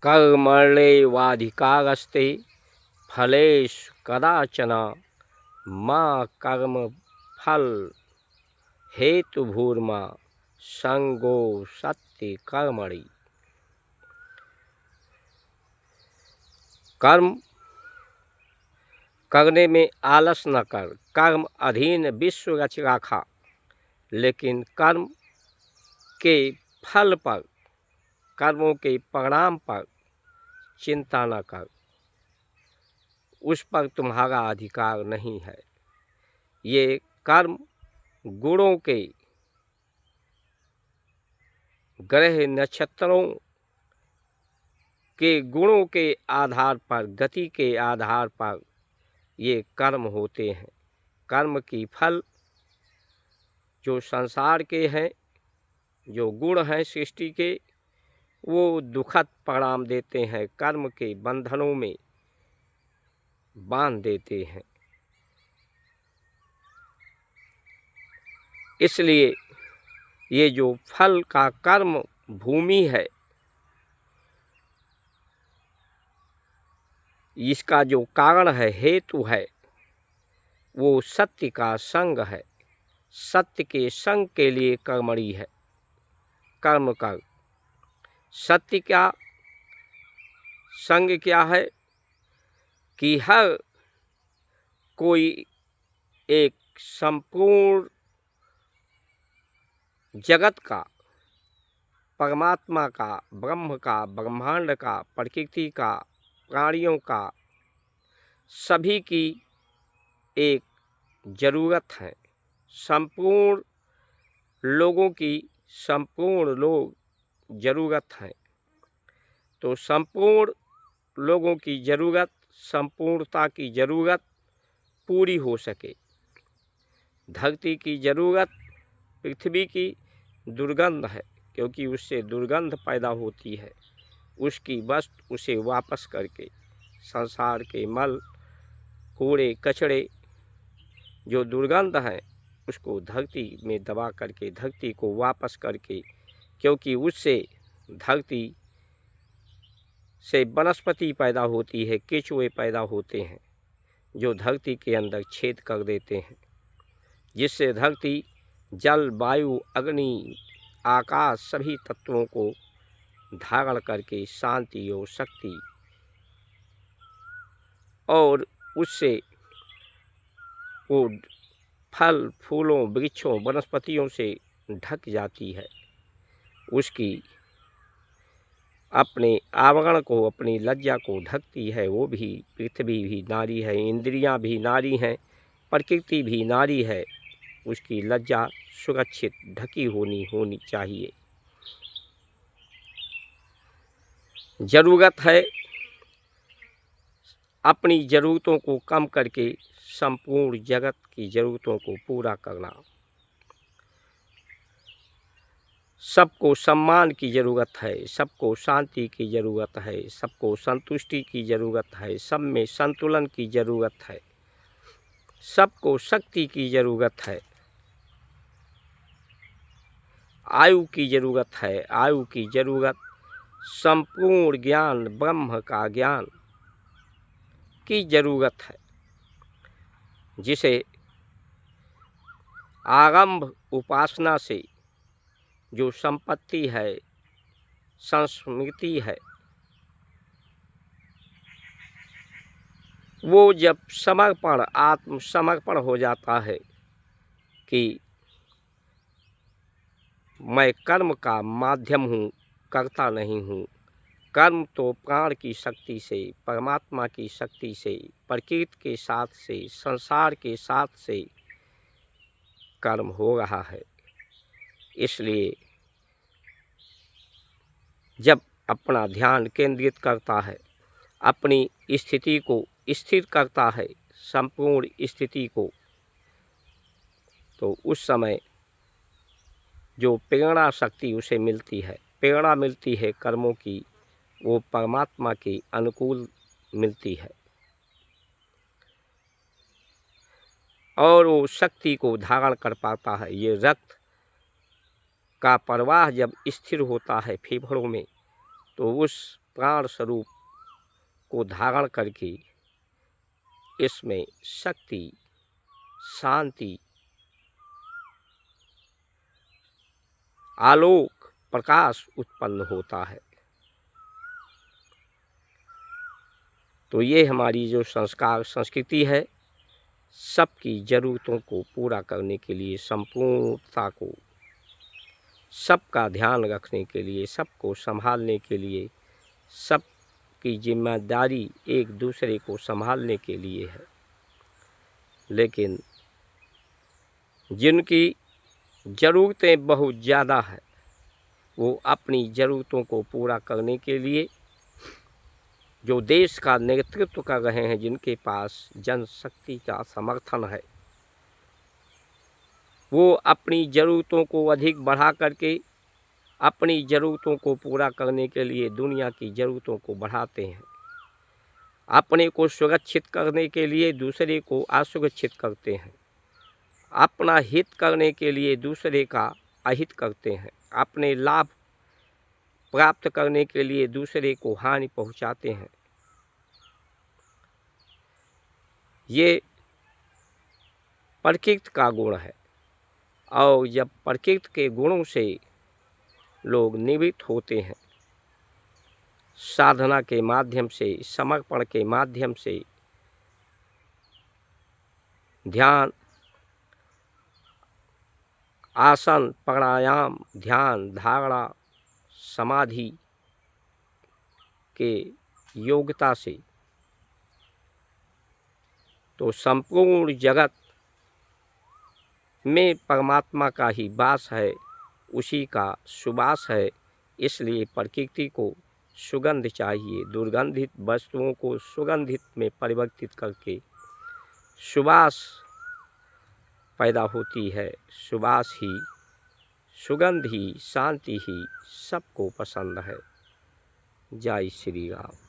कर्मण्येवाधिकारस्ते फलेषु कदाचन मा कर्मफल हेतुर्भूर्मा संगो सत्य कर्मणि। कर्म करने में आलस न कर, कर्म अधीन विश्व रच राखा, लेकिन कर्म के फल पर, कर्मों के परिणाम पर चिंता न कर, उस पर तुम्हारा अधिकार नहीं है। ये कर्म गुणों के, ग्रह नक्षत्रों के गुणों के आधार पर, गति के आधार पर ये कर्म होते हैं। कर्म की फल जो संसार के हैं, जो गुण हैं सृष्टि के, वो दुखद परिणाम देते हैं, कर्म के बंधनों में बांध देते हैं। इसलिए ये जो फल का कर्म भूमि है, इसका जो कारण है, हेतु है, वो सत्य का संग है। सत्य के संग के लिए कर्मणि है, कर्म कर। सत्य क्या संग क्या है कि हर कोई एक संपूर्ण जगत का, परमात्मा का, ब्रह्म का, ब्रह्मांड का, प्रकृति का, प्राणियों का, सभी की एक जरूरत है। संपूर्ण लोगों की संपूर्ण लोग जरूरत है। तो संपूर्ण लोगों की जरूरत, संपूर्णता की जरूरत पूरी हो सके। धरती की जरूरत पृथ्वी की दुर्गंध है, क्योंकि उससे दुर्गंध पैदा होती है। उसकी वस्तु उसे वापस करके संसार के मल, कूड़े, कचड़े जो दुर्गंध है, उसको धरती में दबा करके, धरती को वापस करके, क्योंकि उससे धरती से वनस्पति पैदा होती है, केचुए पैदा होते हैं जो धरती के अंदर छेद कर देते हैं, जिससे धरती जल, वायु, अग्नि, आकाश सभी तत्वों को धारण करके शांति और शक्ति और उससे वो फल, फूलों, वृक्षों, वनस्पतियों से ढक जाती है। उसकी अपने आवरण को, अपनी लज्जा को ढकती है। वो भी, पृथ्वी भी नारी है, इंद्रियां भी नारी हैं, प्रकृति भी नारी है। उसकी लज्जा सुरक्षित ढकी होनी चाहिए। जरूरत है अपनी ज़रूरतों को कम करके संपूर्ण जगत की ज़रूरतों को पूरा करना। सबको सम्मान की ज़रूरत है, सबको शांति की ज़रूरत है, सबको संतुष्टि की ज़रूरत है, सब में संतुलन की ज़रूरत है, सबको शक्ति की ज़रूरत है, आयु की ज़रूरत है, आयु की ज़रूरत, संपूर्ण ज्ञान, ब्रह्म का ज्ञान की ज़रूरत है, जिसे आरंभ उपासना से जो संपत्ति है, संस्मृति है, वो जब समर्पण, आत्मसमर्पण हो जाता है कि मैं कर्म का माध्यम हूँ, करता नहीं हूँ। कर्म तो प्राण की शक्ति से, परमात्मा की शक्ति से, प्रकृति के साथ से, संसार के साथ से कर्म हो रहा है। इसलिए जब अपना ध्यान केंद्रित करता है, अपनी स्थिति को स्थिर करता है, संपूर्ण स्थिति को, तो उस समय जो प्रेरणा शक्ति उसे मिलती है, प्रेरणा मिलती है कर्मों की, वो परमात्मा के अनुकूल मिलती है और वो शक्ति को धारण कर पाता है। ये रक्त का प्रवाह जब स्थिर होता है फेफड़ों में, तो उस प्राण स्वरूप को धारण करके इसमें शक्ति, शांति, आलोक, प्रकाश उत्पन्न होता है। तो ये हमारी जो संस्कार संस्कृति है, सबकी ज़रूरतों को पूरा करने के लिए, संपूर्णता को, सबका ध्यान रखने के लिए, सबको संभालने के लिए, सबकी जिम्मेदारी एक दूसरे को संभालने के लिए है। लेकिन जिनकी ज़रूरतें बहुत ज़्यादा है, वो अपनी ज़रूरतों को पूरा करने के लिए जो देश का नेतृत्व कर रहे हैं, जिनके पास जनशक्ति का समर्थन है, वो अपनी ज़रूरतों को अधिक बढ़ा करके अपनी ज़रूरतों को पूरा करने के लिए दुनिया की ज़रूरतों को बढ़ाते हैं। अपने को सुरक्षित करने के लिए दूसरे को असुरक्षित करते हैं। अपना हित करने के लिए दूसरे का अहित करते हैं। अपने लाभ प्राप्त करने के लिए दूसरे को हानि पहुंचाते हैं। ये प्रकृति का गुण है। और जब प्रकृति के गुणों से लोग निवृत्त होते हैं, साधना के माध्यम से, समर्पण के माध्यम से, ध्यान, आसन, प्राणायाम, ध्यान, धारणा, समाधि के योग्यता से, तो संपूर्ण जगत में परमात्मा का ही वास है, उसी का सुवास है। इसलिए प्रकृति को सुगंध चाहिए। दुर्गंधित वस्तुओं को सुगंधित में परिवर्तित करके सुवास पैदा होती है। सुवास ही, सुगंध ही, शांति ही सबको पसंद है। जय श्री राम।